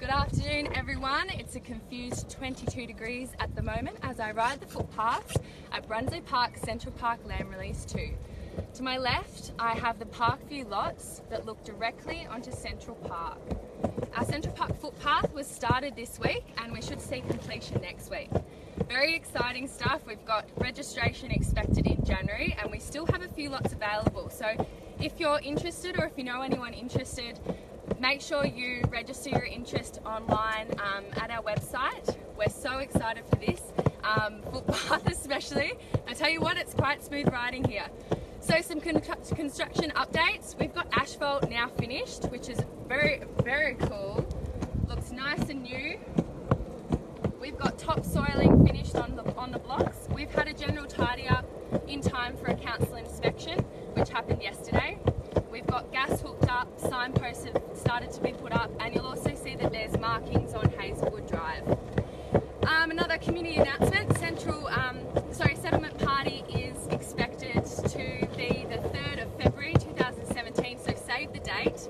Good afternoon everyone. It's a confused 22 degrees at the moment as I ride the footpaths at Brunslea Park Central Park Land Release 2. To my left I have the Parkview lots that look directly onto Central Park. Our Central Park footpath was started this week and we should see completion next week. Very exciting stuff. We've got registration expected in January and we still have a few lots available. So if you're interested or if you know anyone interested, make sure you register your interest online at our website. We're so excited for this, footpath especially. I tell you what, it's quite smooth riding here. So some construction updates. We've got asphalt now finished, which is very, very cool. Looks nice and new. We've got topsoiling finished on the blocks. We've had a general tidy up in time for a council inspection, which happened yesterday. We've got gas hooked up, signposts have started to be put up, and you'll also see that there's markings on Hazelwood Drive. Another community announcement, Settlement Party is expected to be the 3rd of February 2017, so save the date.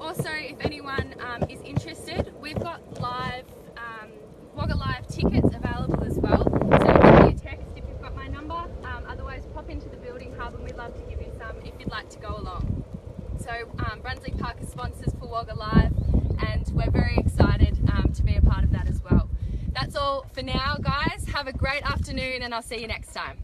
Also, if anyone is interested, we've got live Wagga Live tickets available as well, so give me a text if you've got my number, otherwise pop into the building hub and we'd love to give you some if you'd like to go along. So Brunslea Park is sponsors for Wagga Live and we're very excited to be a part of that as well. That's all for now guys, have a great afternoon and I'll see you next time.